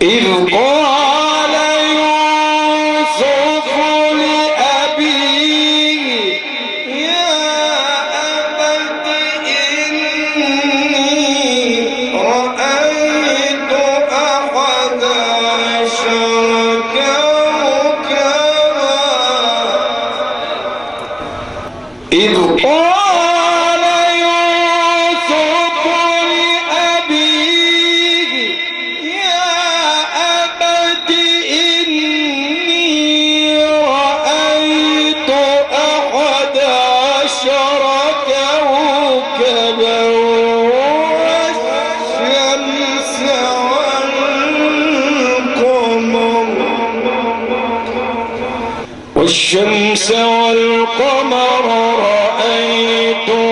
إذ قال يوسف لأبيه يا أبت إني رأيت أحد عشر كوكبا إذ قال يوسف لأبيه يا أبت إني رأيت أحد عشر كوكبا والشمس والقمر رأيتهم